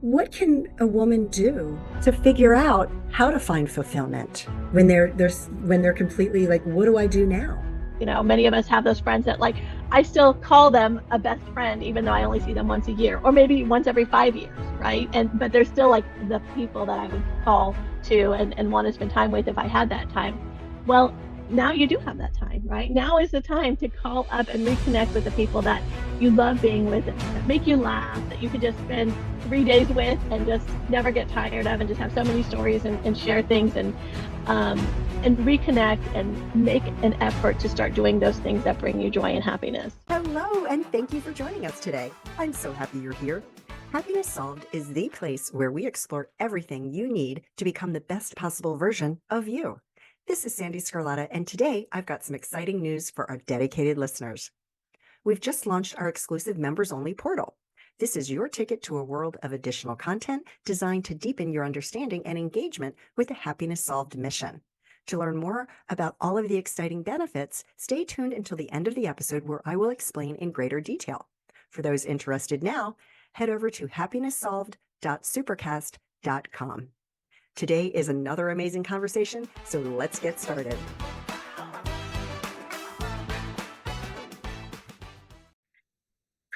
What can a woman do to figure out how to find fulfillment when they're completely like, what do I do now? Many of us have those friends that like I still call them a best friend, even though I only see them once a year or maybe once every 5 years, right? And but they're still like the people that I would call to and want to spend time with if I had that time. Well, now you do have that time, right? Now is the time to call up and reconnect with the people that you love being with and that make you laugh, that you could just spend 3 days with and just never get tired of and just have so many stories and share things um, and reconnect and make an effort to start doing those things that bring you joy and happiness. Hello, and thank you for joining us today. I'm so happy you're here. Happiness Solved is the place where we explore everything you need to become the best possible version of you. This is Sandee Sgarlata, and today I've got some exciting news for our dedicated listeners. We've just launched our exclusive members-only portal. This is your ticket to a world of additional content designed to deepen your understanding and engagement with the Happiness Solved mission. To learn more about all of the exciting benefits, stay tuned until the end of the episode where I will explain in greater detail. For those interested now, head over to happinesssolved.supercast.com. Today is another amazing conversation, so let's get started.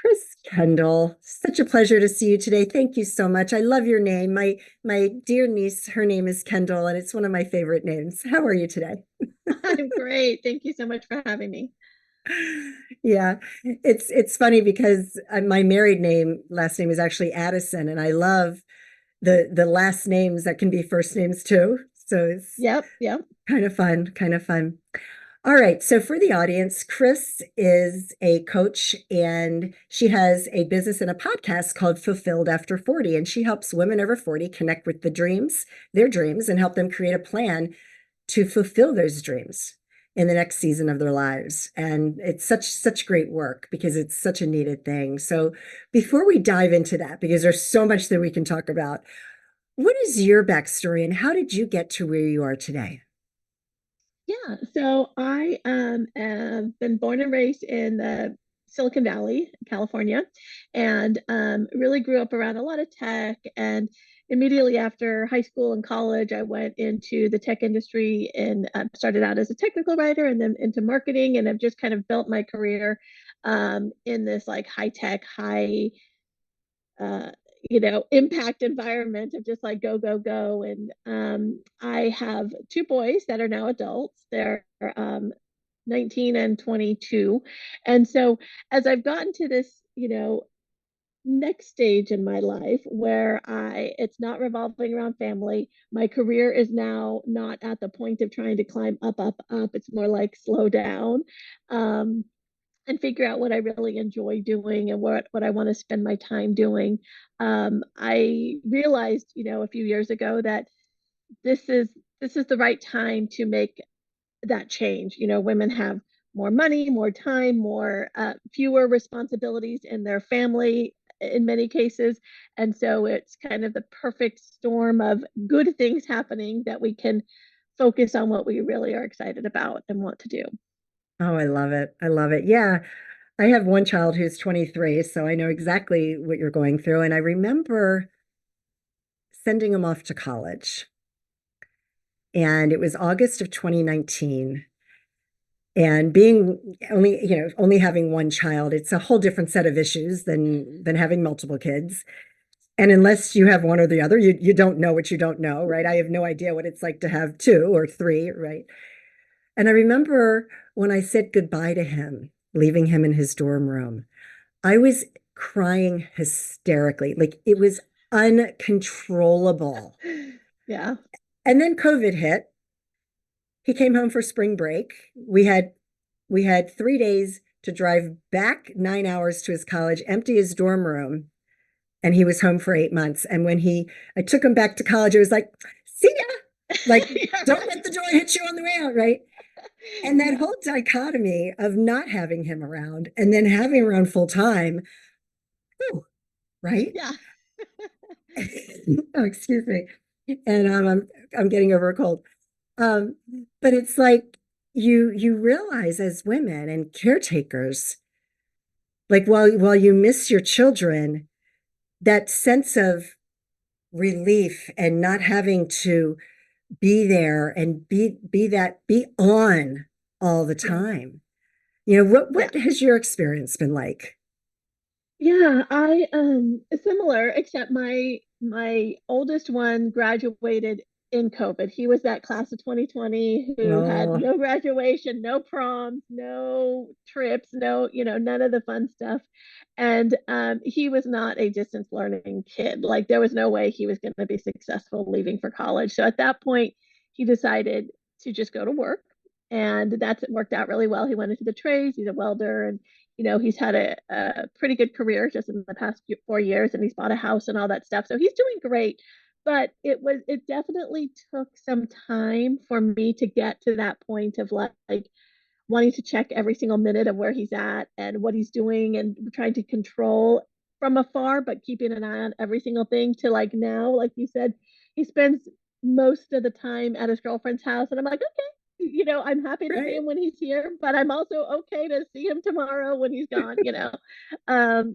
Kris Kendall, such a pleasure to see you today. Thank you so much. I love your name. My dear niece, her name is Kendall, and it's one of my favorite names. How are you today? I'm great. Thank you so much for having me. Yeah, it's funny because my married last name is actually Addison, and I love the last names that can be first names too. So it's Yep, yep. kind of fun, kind of fun. All right. So for the audience, Kris is a coach and she has a business and a podcast called Fulfilled After 40. And she helps women over 40 connect with their dreams, and help them create a plan to fulfill those dreams in the next season of their lives. And it's such great work because it's such a needed thing. So before we dive into that, because there's so much that we can talk about, what is your backstory and how did you get to where you are today? Yeah, so I have been born and raised in the Silicon Valley, California, and really grew up around a lot of tech. And immediately after high school and college, I went into the tech industry and started out as a technical writer and then into marketing. And I've just kind of built my career in this like high tech, high uh, impact environment of just like go, go, go. And I have two boys that are now adults. They're 19 and 22. And so as I've gotten to this, next stage in my life where it's not revolving around family. My career is now not at the point of trying to climb up, up, up. It's more like slow down. Um, and figure out what I really enjoy doing and what I want to spend my time doing. I realized, a few years ago that this is this is the right time to make that change. Women have more money, more time, more fewer responsibilities in their family in many cases, and so it's kind of the perfect storm of good things happening that we can focus on what we really are excited about and want to do. Oh, I love it. I love it. Yeah. I have one child who's 23, so I know exactly what you're going through. And I remember sending him off to college. And it was August of 2019. And being only having one child, it's a whole different set of issues than having multiple kids. And unless you have one or the other, you don't know what you don't know, right? I have no idea what it's like to have two or three, right? And I remember when I said goodbye to him, leaving him in his dorm room, I was crying hysterically. Like it was uncontrollable. Yeah. And then COVID hit. He came home for spring break. We had 3 days to drive back 9 hours to his college, empty his dorm room, and he was home for 8 months. And when I took him back to college, it was like, see ya. Like, Yeah, don't let right. the door hit you on the way out, right? And that Yeah. whole dichotomy of not having him around and then having him around full time, whew, right? Yeah. Oh, excuse me. And I'm getting over a cold. Um, but it's like you realize as women and caretakers, like while you miss your children, that sense of relief and not having to be there and be on all the Yeah. time. You know, Yeah. what has your experience been like? Yeah, I similar, except my oldest one graduated in COVID. He was that class of 2020 who had Oh, no graduation, no proms, no trips, no, none of the fun stuff. And he was not a distance learning kid. Like there was no way he was going to be successful leaving for college. So at that point, he decided to just go to work. And that's worked out really well. He went into the trades, he's a welder, and he's had a pretty good career just in the past 4 years, and he's bought a house and all that stuff. So he's doing great. But it definitely took some time for me to get to that point of like wanting to check every single minute of where he's at and what he's doing and trying to control from afar, but keeping an eye on every single thing to like now, like you said, he spends most of the time at his girlfriend's house. And I'm like, okay, I'm happy to see right. him when he's here, but I'm also okay to see him tomorrow when he's gone. Um,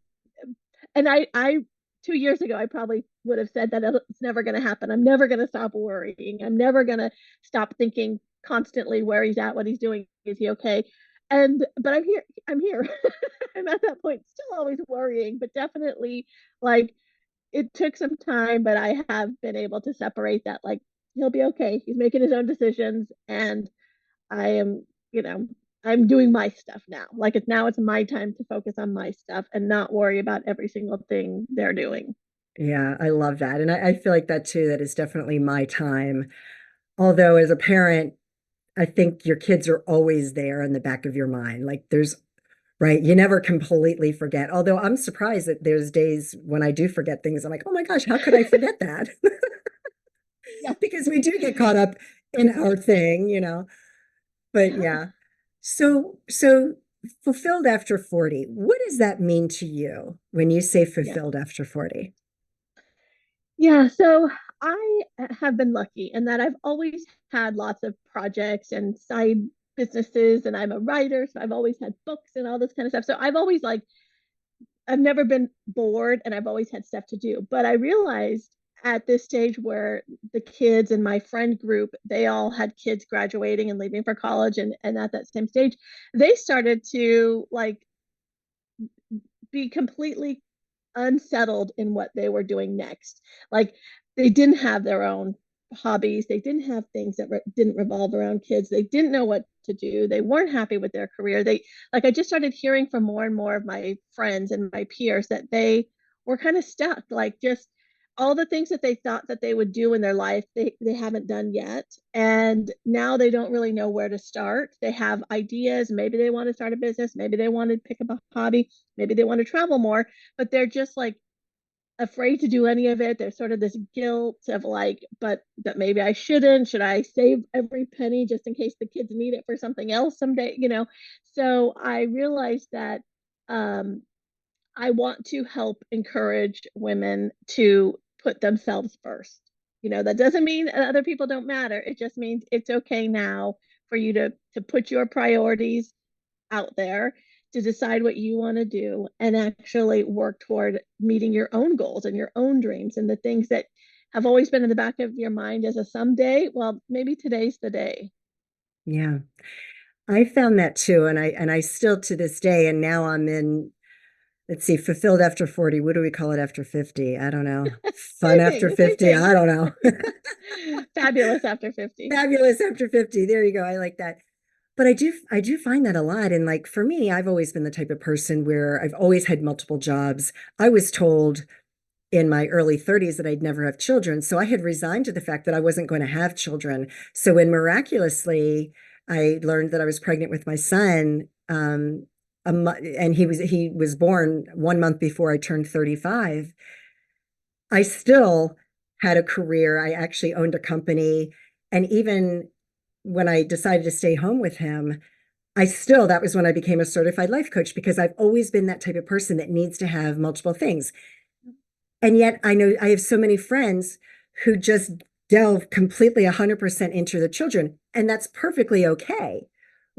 and I 2 years ago, I probably would have said that it's never going to happen. I'm never going to stop worrying. I'm never going to stop thinking constantly where he's at, what he's doing. Is he okay? But I'm here. I'm here. I'm at that point, still always worrying, but definitely like it took some time, but I have been able to separate that. Like he'll be okay. He's making his own decisions, and I am, you know, I'm doing my stuff now. Like it's my time to focus on my stuff and not worry about every single thing they're doing. Yeah, I love that. And I feel like that too. That is definitely my time. Although as a parent, I think your kids are always there in the back of your mind. Like there's, right, you never completely forget. Although I'm surprised that there's days when I do forget things. I'm like, oh my gosh, how could I forget that? Yeah. Because we do get caught up in our thing, you know. But Yeah. yeah. So fulfilled after 40, what does that mean to you when you say Yeah. fulfilled after 40? Yeah. So I have been lucky in that I've always had lots of projects and side businesses, and I'm a writer. So I've always had books and all this kind of stuff. So I've never been bored and I've always had stuff to do. But I realized at this stage where the kids in my friend group, they all had kids graduating and leaving for college. And at that same stage, they started to like be completely unsettled in what they were doing next. Like they didn't have their own hobbies. They didn't have things that didn't revolve around kids. They didn't know what to do. They weren't happy with their career. I just started hearing from more and more of my friends and my peers that they were kind of stuck, like just all the things that they thought that they would do in their life, they haven't done yet. And now they don't really know where to start. They have ideas. Maybe they want to start a business. Maybe they want to pick up a hobby. Maybe they want to travel more, but they're just like afraid to do any of it. There's sort of this guilt of like, but that maybe I shouldn't. Should I save every penny just in case the kids need it for something else someday? So I realized that um, I want to help encourage women to put themselves first. That doesn't mean other people don't matter. It just means it's okay now for you to put your priorities out there, to decide what you want to do and actually work toward meeting your own goals and your own dreams and the things that have always been in the back of your mind as a someday. Well, maybe today's the day. Yeah. I found that too. And I still to this day, and now I'm in, let's see, fulfilled after 40. What do we call it after 50? I don't know. Fun Same after thing, same 50. thing. I don't know. Fabulous after 50. Fabulous after 50. There you go. I like that. But I do find that a lot. And like for me, I've always been the type of person where I've always had multiple jobs. I was told in my early 30s that I'd never have children. So I had resigned to the fact that I wasn't going to have children. So when miraculously I learned that I was pregnant with my son, and he was born 1 month before I turned 35, I still had a career. I actually owned a company. And even when I decided to stay home with him, that was when I became a certified life coach because I've always been that type of person that needs to have multiple things. And yet I know I have so many friends who just delve completely 100% into the children, and that's perfectly okay.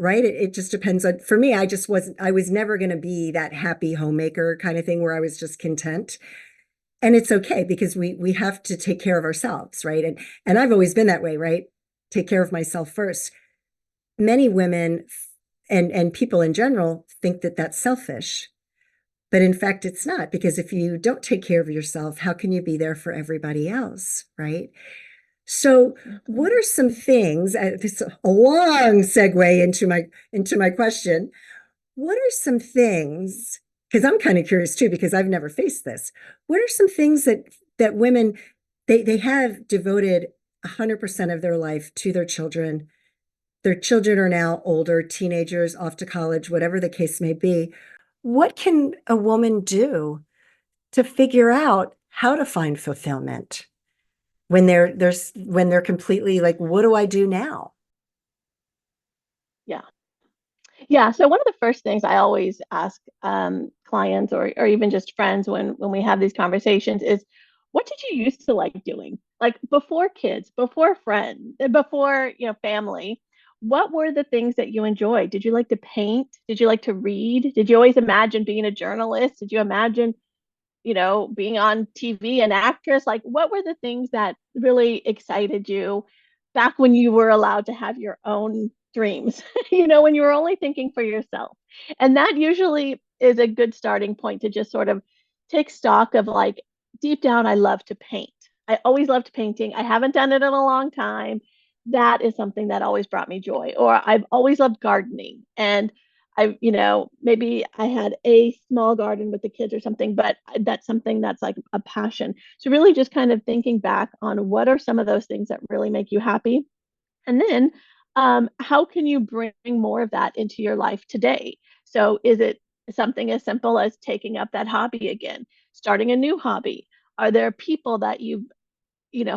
Right. It just depends on, for me, I was never going to be that happy homemaker kind of thing where I was just content. and it's okay because we have to take care of ourselves, right? And I've always been that way, right? Take care of myself first. Many women and people in general think that that's selfish. But in fact, it's not, because if you don't take care of yourself, how can you be there for everybody else, right? So, what Absolutely. are some things? This is a long segue into my question. What are some things? Because I'm kind of curious too, because I've never faced this. What are some things that women they have devoted 100% of their life to their children? Their children are now older, teenagers, off to college, whatever the case may be. What can a woman do to figure out how to find fulfillment when when they're completely like, what do I do now? Yeah. Yeah. So one of the first things I always ask clients or even just friends when we have these conversations is, what did you used to like doing? Like before kids, before friends, before, family, what were the things that you enjoyed? Did you like to paint? Did you like to read? Did you always imagine being a journalist? Did you imagine being on TV, an actress? Like, what were the things that really excited you back when you were allowed to have your own dreams, when you were only thinking for yourself? And that usually is a good starting point to just sort of take stock of, like, deep down, I love to paint. I always loved painting. I haven't done it in a long time. That is something that always brought me joy. Or I've always loved gardening. And maybe I had a small garden with the kids or something, but that's something that's like a passion. So really just kind of thinking back on what are some of those things that really make you happy. And then how can you bring more of that into your life today? So is it something as simple as taking up that hobby again, starting a new hobby? Are there people that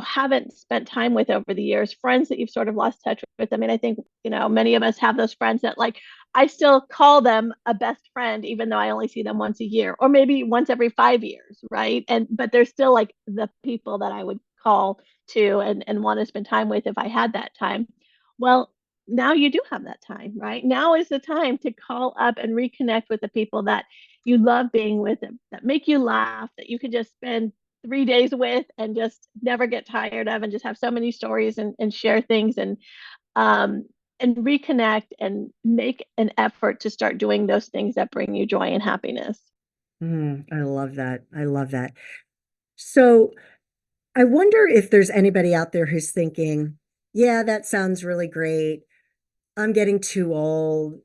haven't spent time with over the years, friends that you've sort of lost touch with? I mean, I think, many of us have those friends that, like, I still call them a best friend, even though I only see them once a year or maybe once every 5 years, right? But they're still like the people that I would call to and want to spend time with if I had that time. Well, now you do have that time, right? Now is the time to call up and reconnect with the people that you love being with, that make you laugh, that you can just spend 3 days with and just never get tired of, and just have so many stories and share things um and reconnect and make an effort to start doing those things that bring you joy and happiness. I love that. I love that. So I wonder if there's anybody out there who's thinking, yeah, that sounds really great. I'm getting too old.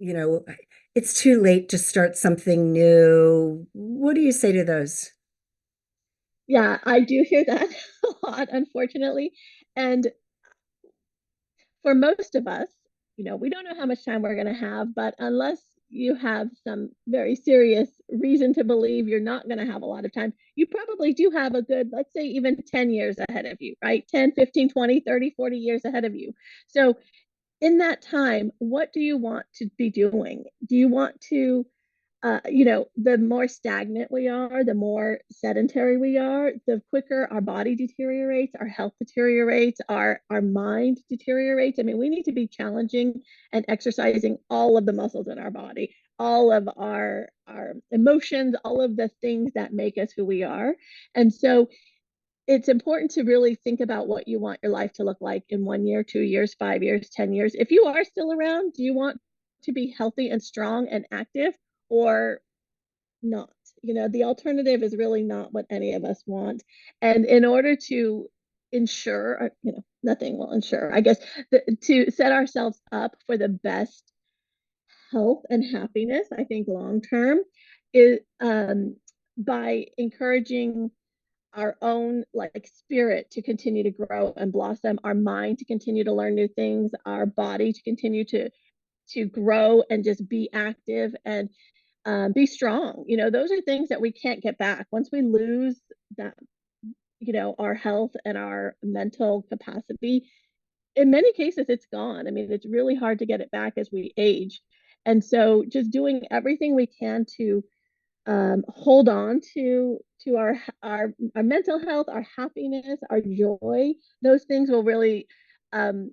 It's too late to start something new. What do you say to those? Yeah, I do hear that a lot, unfortunately. And for most of us, we don't know how much time we're going to have, but unless you have some very serious reason to believe you're not going to have a lot of time, you probably do have a good, let's say, even 10 years ahead of you, right? 10, 15, 20, 30, 40 years ahead of you. So in that time, what do you want to be doing? Do you want to the more stagnant we are, the more sedentary we are, the quicker our body deteriorates, our health deteriorates, our mind deteriorates. I mean, we need to be challenging and exercising all of the muscles in our body, all of our emotions, all of the things that make us who we are. And so it's important to really think about what you want your life to look like in 1 year, 2 years, 5 years, 10 years. If you are still around, do you want to be healthy and strong and active, or not? The alternative is really not what any of us want. And in order to ensure, nothing will ensure, I guess, to set ourselves up for the best health and happiness, I think long term, is by encouraging our own, like, spirit to continue to grow and blossom, our mind to continue to learn new things, our body to continue to grow and just be active and be strong. Those are things that we can't get back. Once we lose that, our health and our mental capacity, in many cases, it's gone. I mean, it's really hard to get it back as we age. And so just doing everything we can to hold on to our mental health, our happiness, our joy. Those things will really um,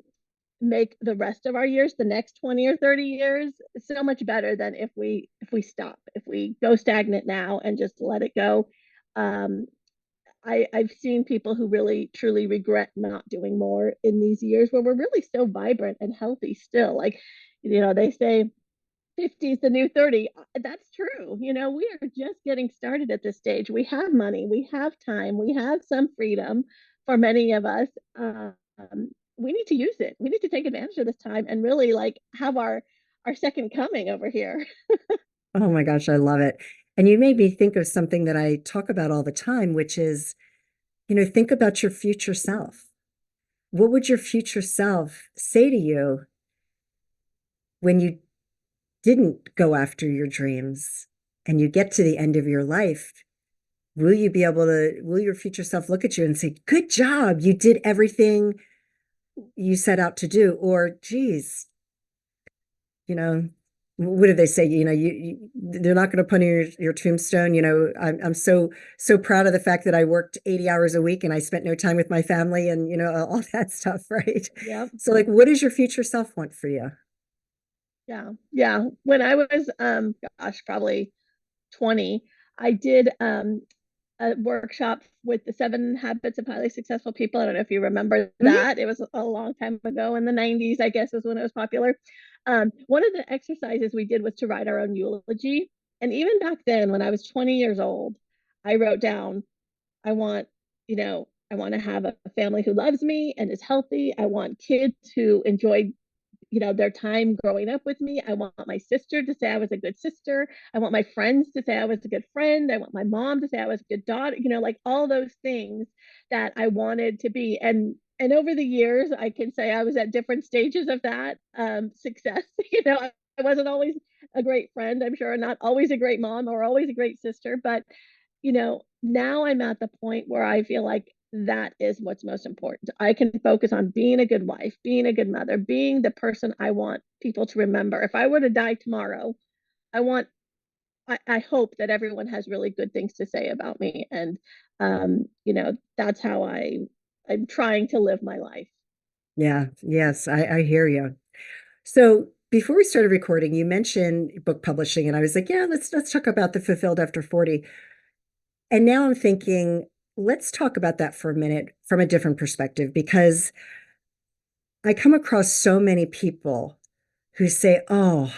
make the rest of our years, the next 20 or 30 years, so much better than if we stop, if we go stagnant now and just let it go. Um, I've seen people who really truly regret not doing more in these years where we're really so vibrant and healthy still. Like, they say 50 is the new 30. That's true. We are just getting started at this stage. We have money, we have time, we have some freedom for many of us. We need to use it. We need to take advantage of this time and really like have our second coming over here. Oh my gosh, I love it. And you made me think of something that I talk about all the time, which is, think about your future self. What would your future self say to you when you didn't go after your dreams and you get to the end of your life? Will your future self look at you and say, good job, you did everything you set out to do? Or, geez, you know, what did they say? They're not going to put in your tombstone. I'm so proud of the fact that I worked 80 hours a week and I spent no time with my family and, all that stuff, right? Yep. So, like, what does your future self want for you? Yeah. Yeah. When I was gosh, probably 20, I did a workshop with the 7 habits of highly successful people. I don't know if you remember Mhm. that. It was a long time ago in the 90s, I guess, was when it was popular. One of the exercises we did was to write our own eulogy. And even back then, when I was 20 years old, I wrote down, I want, I want to have a family who loves me and is healthy. I want kids who enjoy their time growing up with me. I want my sister to say I was a good sister. I want my friends to say I was a good friend. I want my mom to say I was a good daughter, like all those things that I wanted to be. And over the years, I can say I was at different stages of that success. I wasn't always a great friend, I'm sure, not always a great mom or always a great sister, but now I'm at the point where I feel like that is what's most important. I can focus on being a good wife, being a good mother, being the person I want people to remember. If I were to die tomorrow, I want, I hope that everyone has really good things to say about me. And, that's how I'm trying to live my life. Yeah, yes, I hear you. So before we started recording, you mentioned book publishing, and I was like, yeah, let's talk about the fulfilled after 40. And now I'm thinking, let's talk about that for a minute from a different perspective, because I come across so many people who say, oh,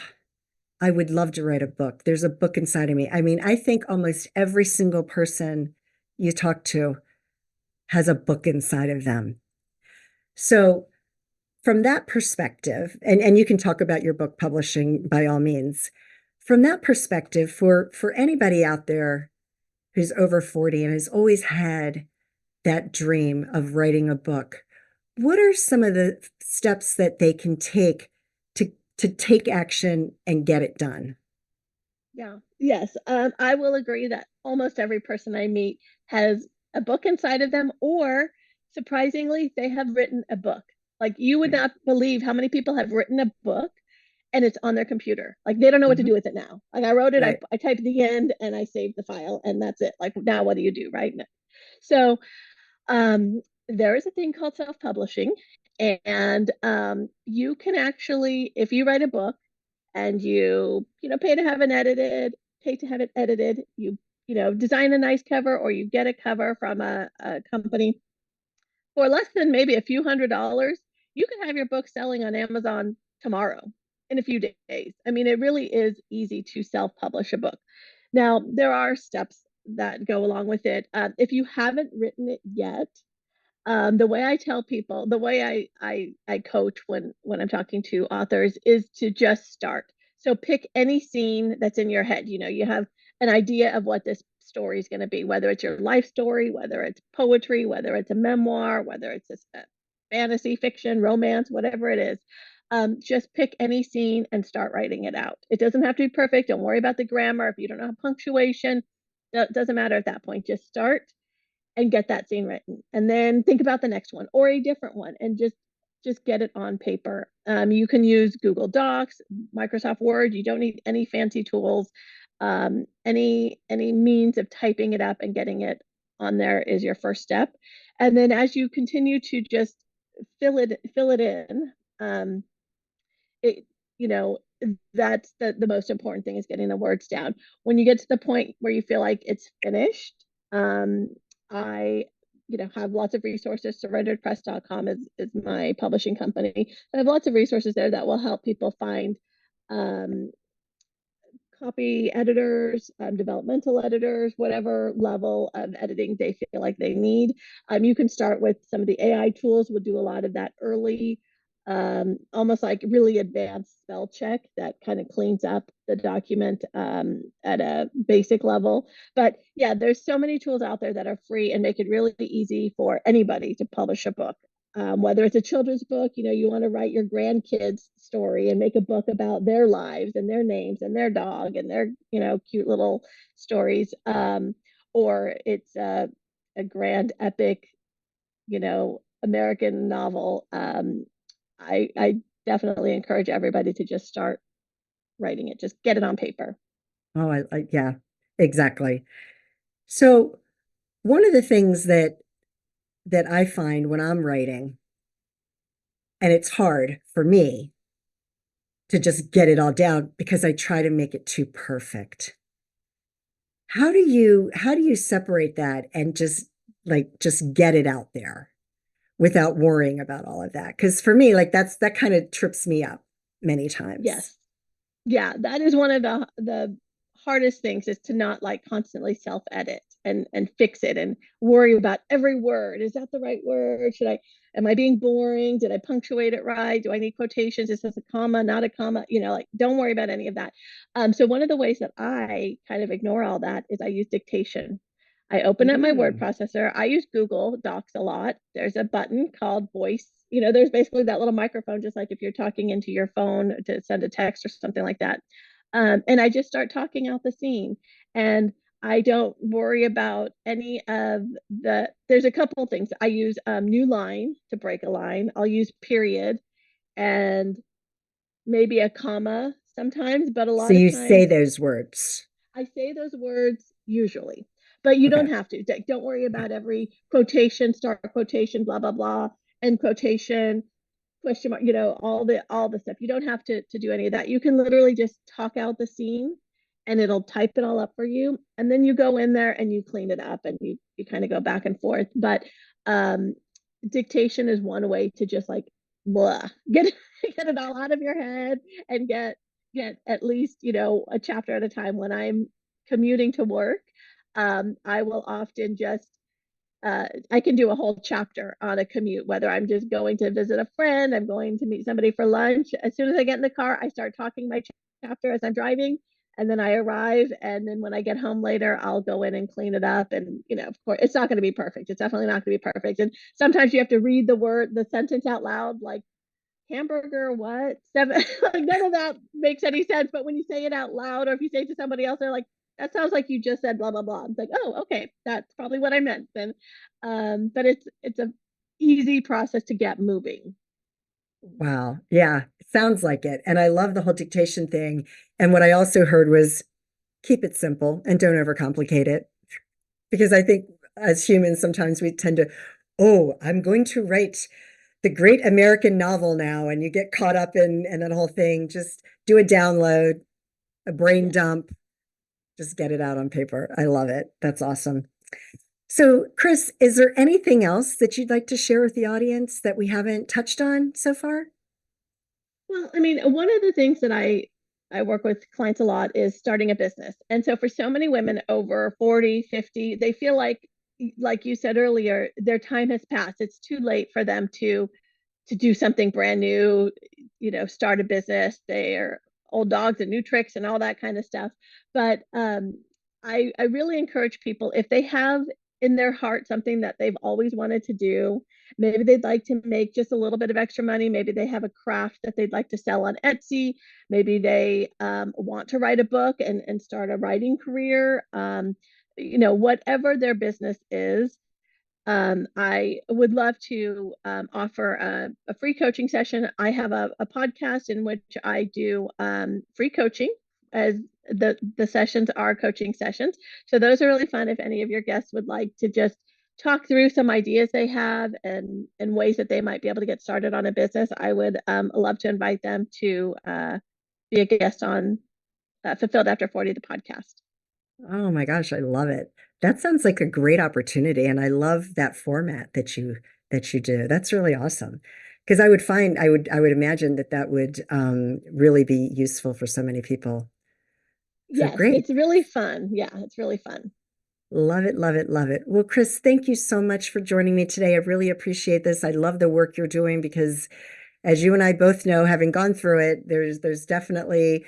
I would love to write a book. There's a book inside of me. I mean, I think almost every single person you talk to has a book inside of them. So from that perspective, and you can talk about your book publishing by all means. From that perspective, for anybody out there who's over 40 and has always had that dream of writing a book, what are some of the steps that they can take to take action and get it done? Yeah. Yes. I will agree that almost every person I meet has a book inside of them, or surprisingly, they have written a book. Like you would Right. not believe how many people have written a book and it's on their computer. Like they don't know what to Mhm. do with it now. Like I wrote it, I, Right. I typed the end and I saved the file and that's it. Like now what do you do, right? So there is a thing called self-publishing, and you can actually, if you write a book and pay to have it edited, you design a nice cover or you get a cover from a company for less than maybe a few $100s, you can have your book selling on Amazon tomorrow in a few days. I mean, it really is easy to self-publish a book. Now, there are steps that go along with it. If you haven't written it yet, the way I tell people, the way I coach when I'm talking to authors is to just start. So pick any scene that's in your head. You have an idea of what this story is going to be, whether it's your life story, whether it's poetry, whether it's a memoir, whether it's a fantasy fiction, romance, whatever it is. Just pick any scene and start writing it out. It doesn't have to be perfect. Don't worry about the grammar. If you don't know punctuation, that doesn't matter at that point. Just start and get that scene written and then think about the next one or a different one and just get it on paper. You can use Google Docs, Microsoft Word. You don't need any fancy tools. Any means of typing it up and getting it on there is your first step. And then as you continue to just fill it in, it you know that's the most important thing is getting the words down. When you get to the point where you feel like it's finished, um, I, have lots of resources. Surrenderedpress.com is my publishing company. I have lots of resources there that will help people find um, copy editors, developmental editors, whatever level of editing they feel like they need. You can start with some of the AI tools, will do a lot of that early, almost like really advanced spell check that kind of cleans up the document at a basic level. But yeah, there's so many tools out there that are free and make it really easy for anybody to publish a book. Whether it's a children's book, you want to write your grandkids' story and make a book about their lives and their names and their dog and their, cute little stories. Or it's a grand epic, American novel. I definitely encourage everybody to just start writing it, just get it on paper. Oh, yeah, exactly. So one of the things that I find when I'm writing, and it's hard for me to just get it all down because I try to make it too perfect. How do you separate that and just get it out there without worrying about all of that? Because for me, like that kind of trips me up many times. Yes. Yeah, that is one of the hardest things, is to not like constantly self edit and fix it and worry about every word. Is that the right word? Should I, am I being boring? Did I punctuate it right? Do I need quotations? Is this a comma, not a comma? Like, don't worry about any of that. So one of the ways that I kind of ignore all that is I use dictation. I open up my word Mm. processor. I use Google Docs a lot. There's a button called voice. There's basically that little microphone, just like if you're talking into your phone to send a text or something like that. And I just start talking out the scene. And I don't worry about any of there's a couple things. I use new line to break a line. I'll use period and maybe a comma sometimes, but a So lot of you say times those words. I say those words usually, but you don't Okay. have to. Don't worry about every quotation, start quotation, blah, blah, blah, end quotation, question mark, all the stuff. You don't have to do any of that. You can literally just talk out the scene and it'll type it all up for you. And then you go in there and you clean it up and you kind of go back and forth. But um dictation is one way to just like blah, get it all out of your head and get at least, a chapter at a time. When I'm commuting to work, I will often just I can do a whole chapter on a commute, whether I'm just going to visit a friend, I'm going to meet somebody for lunch. As soon as I get in the car, I start talking my chapter as I'm driving. And then I arrive. And then when I get home later, I'll go in and clean it up. And, of course, it's not going to be perfect. It's definitely not going to be perfect. And sometimes you have to read the sentence out loud, like hamburger, what? Seven. Like none of that makes any sense. But when you say it out loud, or if you say it to somebody else, they're like, that sounds like you just said blah blah blah. It's like, oh, okay, that's probably what I meant then. But it's a easy process to get moving. Wow. Yeah, it sounds like it. And I love the whole dictation thing. And what I also heard was keep it simple and don't overcomplicate it. Because I think as humans, sometimes we tend to, oh, I'm going to write the great American novel now, and you get caught up in that whole thing. Just do a download, a brain Yes. dump, just get it out on paper. I love it. That's awesome. So, Kris, is there anything else that you'd like to share with the audience that we haven't touched on so far? Well, I mean, one of the things that I work with clients a lot is starting a business. And so for so many women over 40, 50, they feel like you said earlier, their time has passed. It's too late for them to do something brand new, start a business. They're old dogs and new tricks and all that kind of stuff. But I really encourage people, if they have in their heart something that they've always wanted to do, maybe they'd like to make just a little bit of extra money. Maybe they have a craft that they'd like to sell on Etsy. Maybe they want to write a book and start a writing career. Whatever their business is, I would love to offer a free coaching session. I have a podcast in which I do free coaching, as the sessions are coaching sessions. So those are really fun if any of your guests would like to just talk through some ideas they have and ways that they might be able to get started on a business. I would love to invite them to be a guest on Fulfilled After 40, the podcast. Oh my gosh, I love it. That sounds like a great opportunity, and I love that format that you do. That's really awesome. Because I would imagine that that would really be useful for so many people. So Yes, great. it's really fun. Yeah, it's really fun. Love it, love it, love it. Well, Kris, thank you so much for joining me today. I really appreciate this. I love the work you're doing because as you and I both know, having gone through it, there's definitely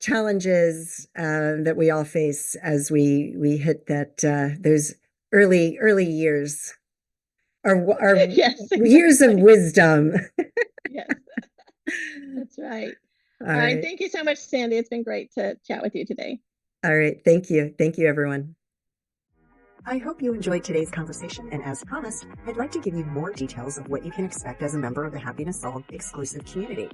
challenges that we all face as we hit that those early years, our Yes, years of exactly. wisdom. Yes, that's right. All All right. right. Thank you so much, Sandy. It's been great to chat with you today. All right. Thank you. Thank you, everyone. I hope you enjoyed today's conversation, and as promised, I'd like to give you more details of what you can expect as a member of the Happiness Solved exclusive community.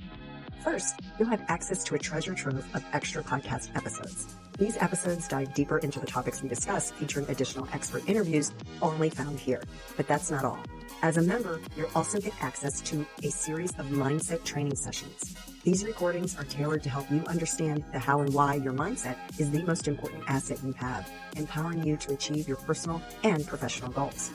First, you'll have access to a treasure trove of extra podcast episodes. These episodes dive deeper into the topics we discuss, featuring additional expert interviews only found here. But that's not all. As a member, you'll also get access to a series of mindset training sessions. These recordings are tailored to help you understand the how and why your mindset is the most important asset you have, empowering you to achieve your personal and professional goals.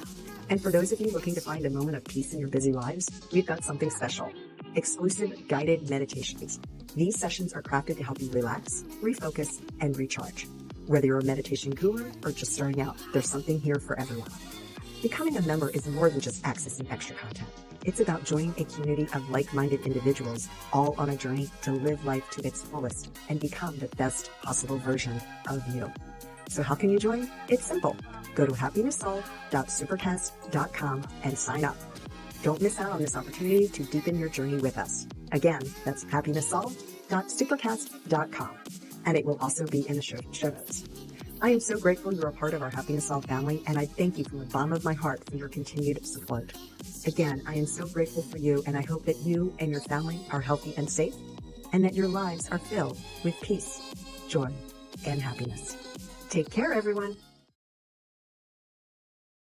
And for those of you looking to find a moment of peace in your busy lives, we've got something special. Exclusive guided meditations. These sessions are crafted to help you relax, refocus, and recharge. Whether you're a meditation guru or just starting out, there's something here for everyone. Becoming a member is more than just accessing extra content. It's about joining a community of like-minded individuals, all on a journey to live life to its fullest and become the best possible version of you. So how can you join? It's simple. Go to happinesssolved.supercast.com and sign up. Don't miss out on this opportunity to deepen your journey with us. Again, that's happinesssolved.supercast.com, and it will also be in the show notes. I am so grateful you're a part of our Happiness Solved family, and I thank you from the bottom of my heart for your continued support. Again, I am so grateful for you, and I hope that you and your family are healthy and safe, and that your lives are filled with peace, joy, and happiness. Take care, everyone.